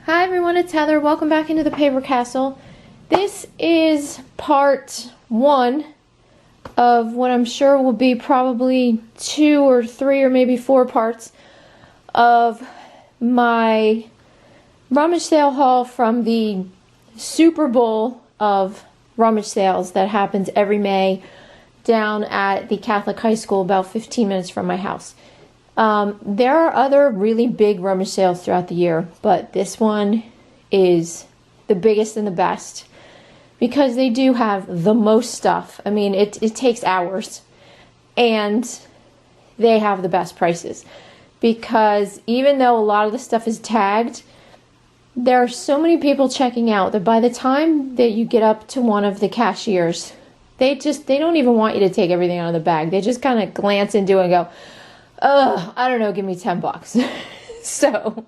Hi everyone, it's Heather. Welcome back into the Paper Castle. This is part 1 of what I'm sure will be probably 2 or 3 or maybe 4 parts of my rummage sale haul from the Super Bowl of rummage sales that happens every May down at the Catholic High School about 15 minutes from my house. There are other really big rummage sales throughout the year, but this one is the biggest and the best because they do have the most stuff. I mean, it takes hours, and they have the best prices because even though a lot of the stuff is tagged, there are so many people checking out that by the time that you get up to one of the cashiers, they don't even want you to take everything out of the bag. They just kind of glance into it and go, I don't know, give me $10. So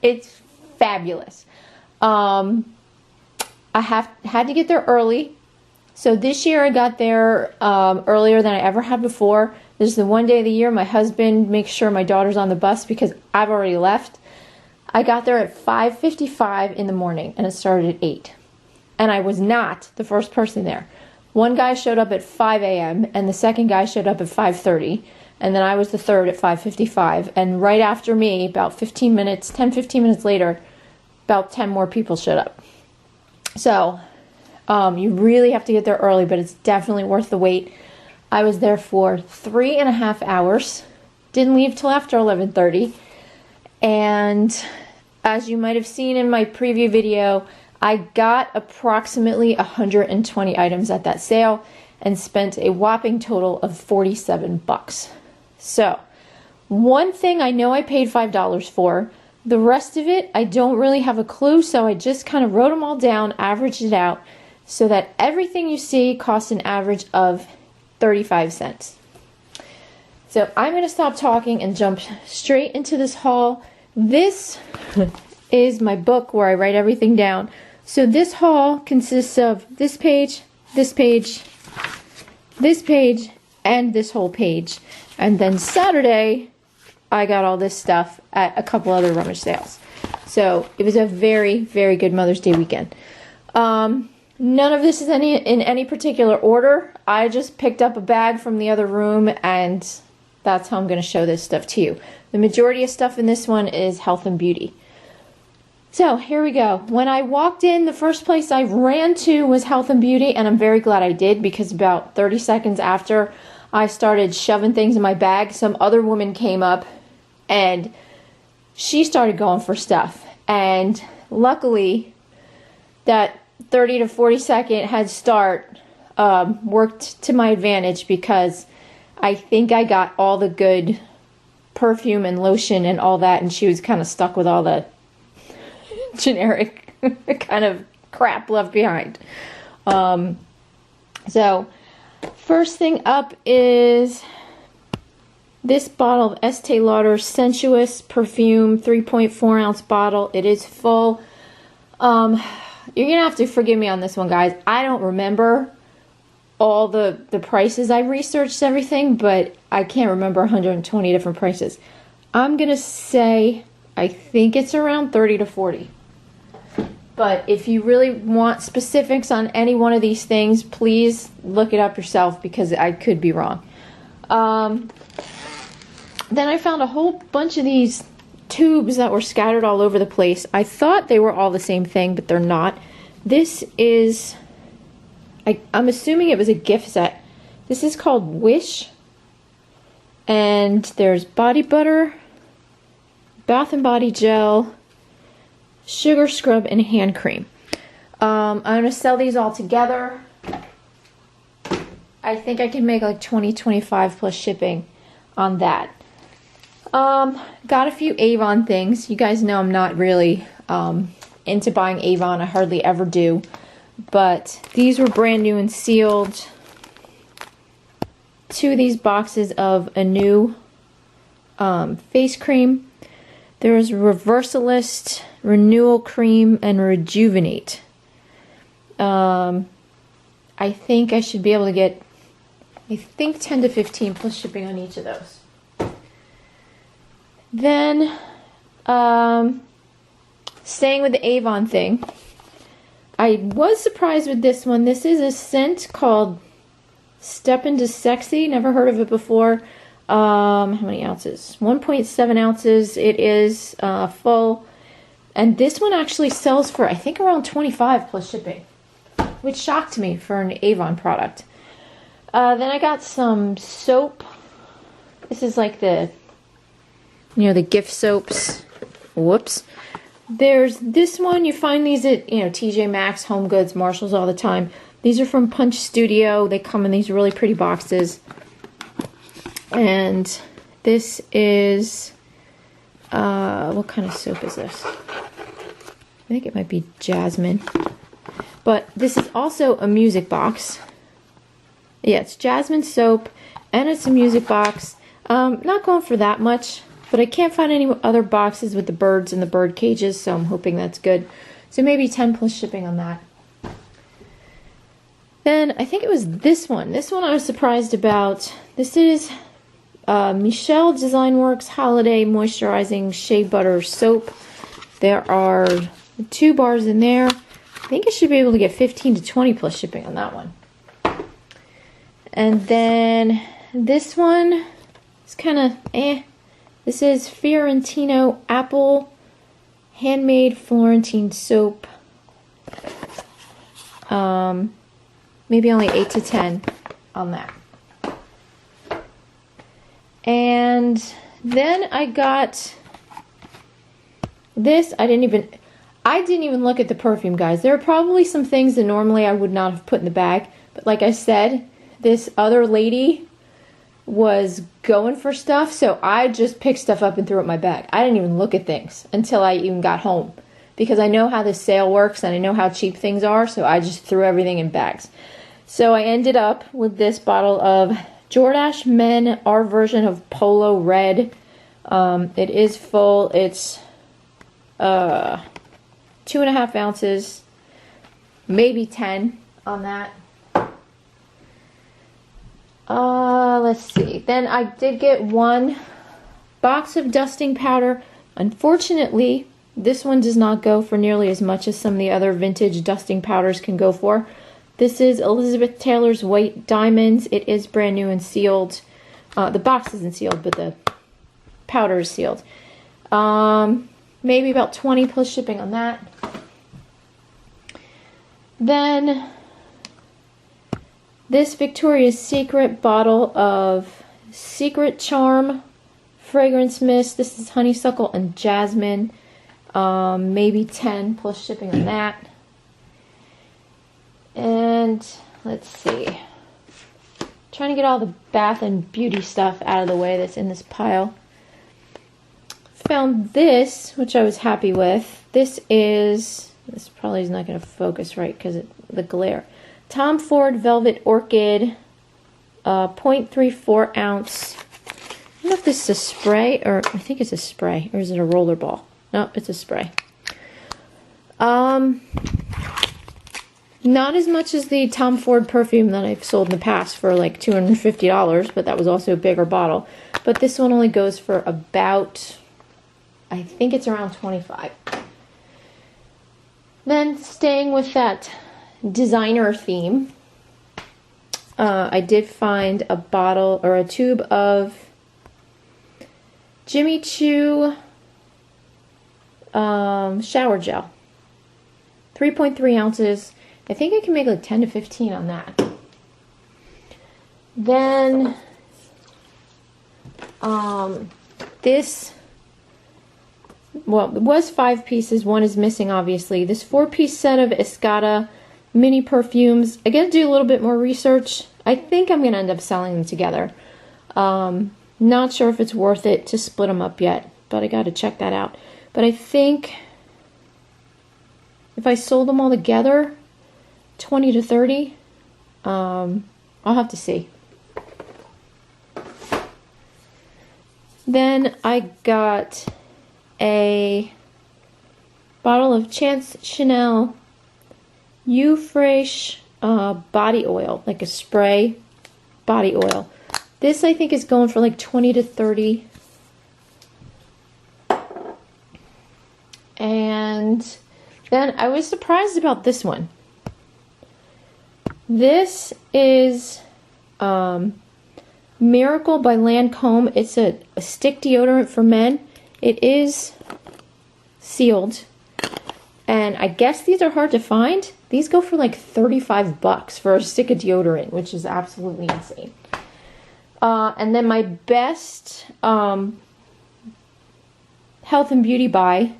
it's fabulous. I had to get there early. So this year I got there earlier than I ever had before. This is the one day of the year my husband makes sure my daughter's on the bus because I've already left. I got there at 5:55 in the morning and it started at 8. And I was not the first person there. One guy showed up at 5 a.m. and the second guy showed up at 5:30. And then I was the third at 5:55. And right after me, about 15 minutes later, about 10 more people showed up. So you really have to get there early, but it's definitely worth the wait. I was there for 3.5 hours. Didn't leave till after 11:30. And as you might have seen in my preview video, I got approximately 120 items at that sale and spent a whopping total of $47. So, one thing I know I paid $5 for. The rest of it, I don't really have a clue, so I just kind of wrote them all down, averaged it out, so that everything you see costs an average of 35 cents. So, I'm going to stop talking and jump straight into this haul. This is my book where I write everything down. So, this haul consists of this page, this page, this page, and this whole page. And then Saturday, I got all this stuff at a couple other rummage sales. So it was a very, very good Mother's Day weekend. None of this is in any particular order. I just picked up a bag from the other room, and that's how I'm going to show this stuff to you. The majority of stuff in this one is health and beauty. So here we go. When I walked in, the first place I ran to was health and beauty, and I'm very glad I did because about 30 seconds after I started shoving things in my bag, some other woman came up and she started going for stuff. And luckily, that 30 to 40 second head start worked to my advantage because I think I got all the good perfume and lotion and all that, and she was kind of stuck with all the generic kind of crap left behind. So first thing up is this bottle of Estee Lauder Sensuous Perfume 3.4 ounce bottle. It is full. You're gonna have to forgive me on this one, guys. I don't remember all the prices. I researched everything, but I can't remember 120 different prices. I'm gonna say I think it's around 30 to 40. But if you really want specifics on any one of these things, please look it up yourself because I could be wrong. Then I found a whole bunch of these tubes that were scattered all over the place. I thought they were all the same thing, but they're not. This is, I'm assuming it was a gift set. This is called Wish. And there's body butter, Bath and Body Gel, sugar scrub, and hand cream. I'm going to sell these all together. I think I can make like $20-25 plus shipping on that. Got a few Avon things. You guys know I'm not really into buying Avon. I hardly ever do. But these were brand new and sealed. 2 of these boxes of a new face cream. There's Reversalist, Renewal Cream, and Rejuvenate. I think I should be able to get, I think 10 to 15 plus shipping on each of those. Then staying with the Avon thing, I was surprised with this one. This is a scent called Step Into Sexy. Never heard of it before. How many ounces? 1.7 ounces. It is full. And this one actually sells for, I think, around $25 plus shipping, which shocked me for an Avon product. Then I got some soap. This is like the, the gift soaps. Whoops. There's this one. You find these at, TJ Maxx, Home Goods, Marshalls all the time. These are from Punch Studio. They come in these really pretty boxes. And this is, what kind of soap is this? I think it might be Jasmine. But this is also a music box. Yeah, it's Jasmine soap, and it's a music box. Not going for that much, but I can't find any other boxes with the birds and the bird cages, so I'm hoping that's good. So maybe 10 plus shipping on that. Then I think it was this one. This one I was surprised about. This is Michelle Design Works Holiday Moisturizing Shea Butter Soap. There are 2 bars in there. I think I should be able to get 15 to 20 plus shipping on that one. And then this one is kind of This is Fiorentino Apple Handmade Florentine Soap. Maybe only 8 to 10 on that. And then I got this. I didn't even look at the perfume, guys. There are probably some things that normally I would not have put in the bag. But like I said, this other lady was going for stuff, so I just picked stuff up and threw it in my bag. I didn't even look at things until I even got home, because I know how this sale works and I know how cheap things are, so I just threw everything in bags. So I ended up with this bottle of Jordache Men, our version of Polo Red. It is full. It's 2.5 ounces, maybe 10 on that. Let's see. Then I did get 1 box of dusting powder. Unfortunately, this one does not go for nearly as much as some of the other vintage dusting powders can go for. This is Elizabeth Taylor's White Diamonds. It is brand new and sealed. The box isn't sealed, but the powder is sealed. Maybe about 20 plus shipping on that. Then this Victoria's Secret bottle of Secret Charm fragrance mist. This is honeysuckle and jasmine. Maybe 10 plus shipping on that. And let's see. Trying to get all the bath and beauty stuff out of the way that's in this pile. Found this, which I was happy with. This probably is not going to focus right because of the glare. Tom Ford Velvet Orchid, 0.34 ounce. I don't know if this is a spray, or I think it's a spray, or is it a roller ball? No, it's a spray. Not as much as the Tom Ford perfume that I've sold in the past for like $250, but that was also a bigger bottle. But this one only goes for about, I think it's around 25. Then staying with that designer theme, I did find a bottle or a tube of Jimmy Choo shower gel. 3.3 ounces. I think I can make like 10 to 15 on that. Then this, well, it was 5 pieces. One is missing, obviously. This 4-piece set of Escada mini perfumes. I gotta do a little bit more research. I think I'm gonna end up selling them together. Not sure if it's worth it to split them up yet, but I gotta check that out. But I think if I sold them all together, 20 to 30, I'll have to see. Then I got a bottle of Chance Chanel Eau Fraiche body oil, like a spray body oil. This I think is going for like 20 to 30. And And then I was surprised about this one. This is Miracle by Lancome. It's a stick deodorant for men. It is sealed. And I guess these are hard to find. These go for like 35 bucks for a stick of deodorant, which is absolutely insane. And then my best health and beauty buy,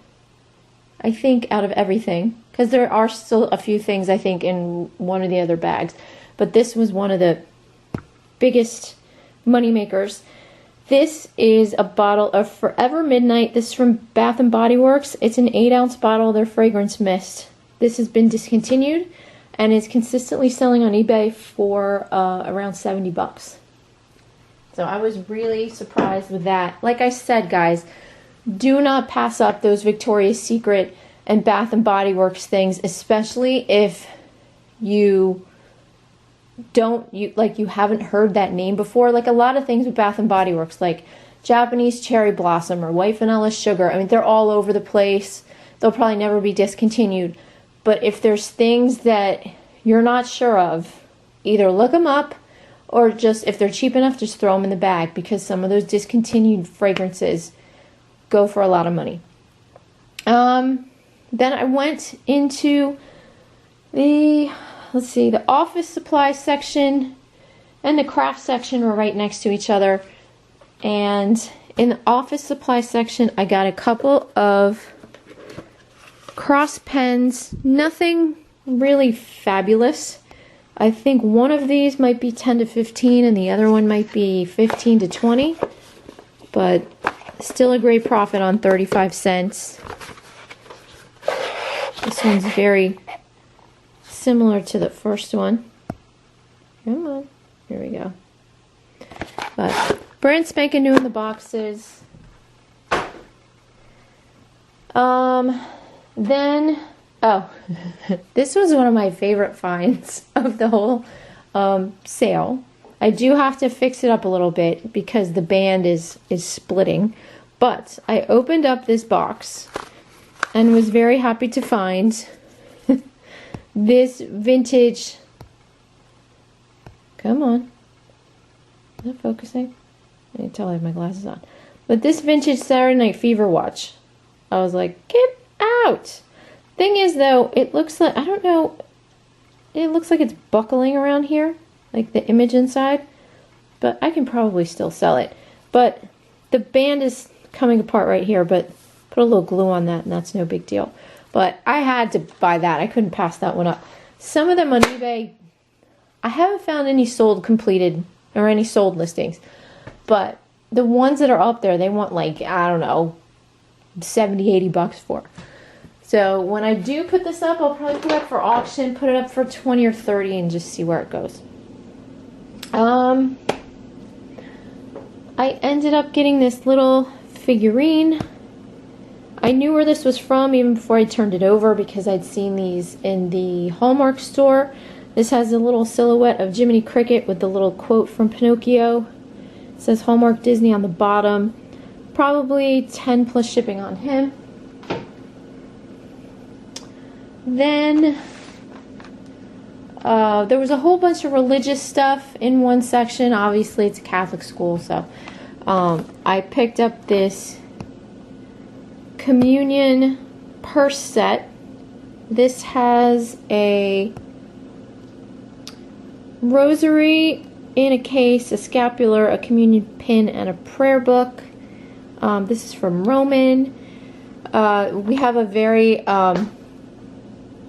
I think, out of everything, because there are still a few things I think in one of the other bags, but this was one of the biggest money makers. This is a bottle of Forever Midnight. This is from Bath and Body Works. It's an 8-ounce bottle of their fragrance mist. This has been discontinued and is consistently selling on eBay for around 70 bucks. So I was really surprised with that. Like I said, guys, do not pass up those Victoria's Secret and Bath and Body Works things, especially if you haven't heard that name before. Like a lot of things with Bath and Body Works, like Japanese Cherry Blossom or White Vanilla Sugar, I mean, they're all over the place. They'll probably never be discontinued. But if there's things that you're not sure of, either look them up, or just, if they're cheap enough, just throw them in the bag, because some of those discontinued fragrances go for a lot of money. Then I went into the office supply section and the craft section were right next to each other. And in the office supply section, I got a couple of cross pens. Nothing really fabulous. I think one of these might be 10 to 15 and the other one might be 15 to 20. But still a great profit on 35 cents. This one's very similar to the first one. Come on. Here we go. But brand spanking new in the boxes. Then, this was one of my favorite finds of the whole sale. I do have to fix it up a little bit because the band is splitting. But I opened up this box and was very happy to find this vintage, come on, is that focusing? I can tell I have my glasses on. But this vintage Saturday Night Fever watch. I was like, get out! Thing is though, it looks like, I don't know, it looks like it's buckling around here, like the image inside, but I can probably still sell it. But the band is coming apart right here, but put a little glue on that and that's no big deal. But I had to buy that. I couldn't pass that one up. Some of them on eBay, I haven't found any sold completed or any sold listings. But the ones that are up there, they want like, I don't know, 70, 80 bucks for. So when I do put this up, I'll probably put it up for auction, put it up for 20 or 30 and just see where it goes. I ended up getting this little figurine. I knew where this was from even before I turned it over because I'd seen these in the Hallmark store. This has a little silhouette of Jiminy Cricket with the little quote from Pinocchio. It says Hallmark Disney on the bottom. Probably 10 plus shipping on him. Then there was a whole bunch of religious stuff in one section. Obviously it's a Catholic school, so I picked up this communion purse set. This has a rosary in a case, a scapular, a communion pin, and a prayer book. This is from Roman. We have a very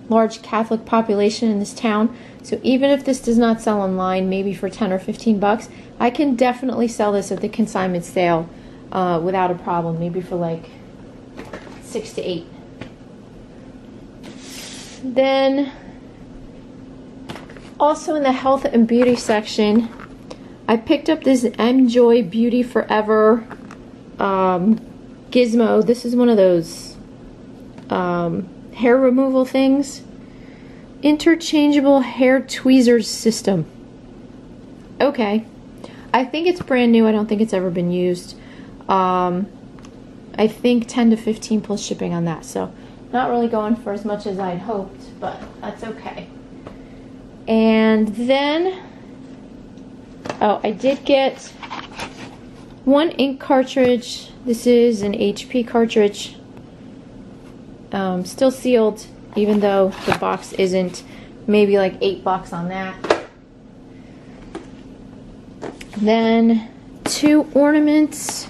large Catholic population in this town, so even if this does not sell online, maybe for 10 or 15 bucks, I can definitely sell this at the consignment sale without a problem, maybe for like 6 to 8. Then also in the health and beauty section, I picked up this Joy Beauty Forever gizmo. This is one of those hair removal things. Interchangeable hair tweezers system. Okay. I think it's brand new. I don't think it's ever been used. I think 10 to 15 plus shipping on that. So Not really going for as much as I'd hoped, but that's okay. And then, oh, I did get one ink cartridge. This is an HP cartridge. Still sealed, even though the box isn't. Maybe like $8 on that. Then 2 ornaments.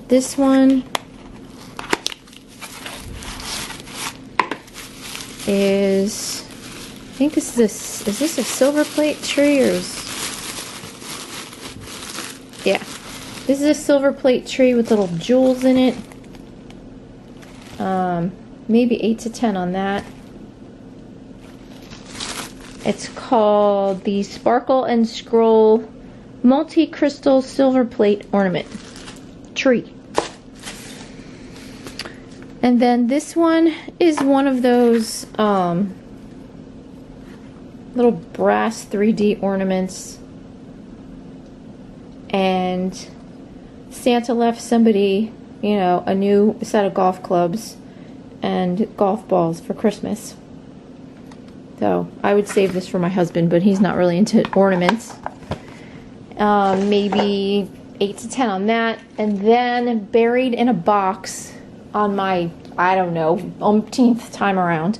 This one is, I think this is this a silver plate tree, or yeah, this is a silver plate tree with little jewels in it. Maybe 8 to 10 on that. It's called the Sparkle and Scroll Multi-Crystal Silver Plate Ornament Tree. And then this one is one of those little brass 3D ornaments. And Santa left somebody, you know, a new set of golf clubs and golf balls for Christmas. So I would save this for my husband, but he's not really into ornaments. Maybe 8 to 10 on that. And then buried in a box on my, I don't know, umpteenth time around,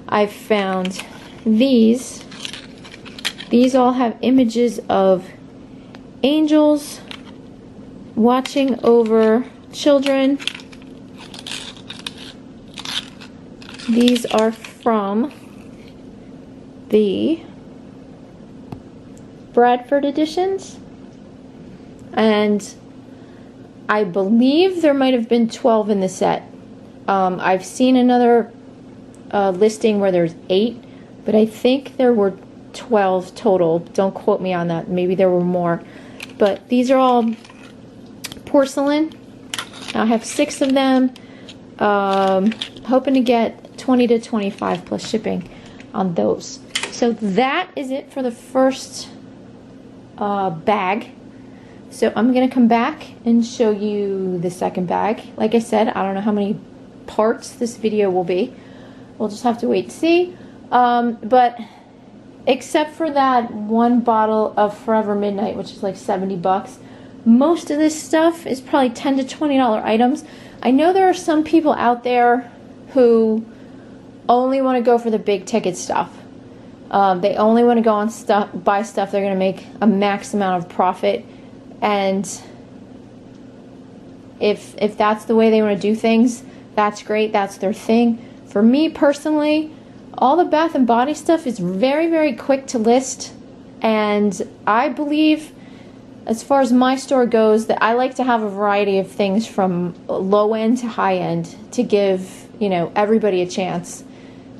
I found these. These all have images of angels watching over children. These are from the Bradford editions, and I believe there might have been 12 in the set. I've seen another listing where there's 8, but I think there were 12 total. Don't quote me on that. Maybe there were more. But these are all porcelain. I have 6 of them. Hoping to get 20 to 25 plus shipping on those. So that is it for the first bag. So I'm going to come back and show you the second bag. Like I said, I don't know how many parts this video will be. We'll just have to wait to see. But except for that one bottle of Forever Midnight, which is like $70, most of this stuff is probably $10 to $20 items. I know there are some people out there who only want to go for the big ticket stuff. They only want to go on buy stuff they're going to make a max amount of profit. And if that's the way they want to do things, that's great. That's their thing. For me personally, all the Bath and Body stuff is very, very quick to list. And I believe, as far as my store goes, that I like to have a variety of things from low end to high end to give, you know, everybody a chance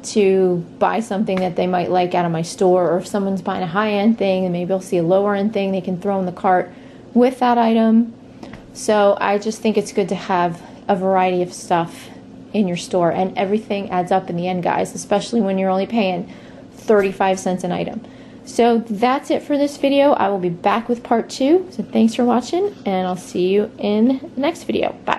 to buy something that they might like out of my store. Or if someone's buying a high end thing, and maybe they'll see a lower end thing they can throw in the cart with that item. So I just think it's good to have a variety of stuff in your store, and everything adds up in the end, guys, especially when you're only paying 35 cents an item. So that's it for this video. I will be back with part 2. So thanks for watching, and I'll see you in the next video. Bye.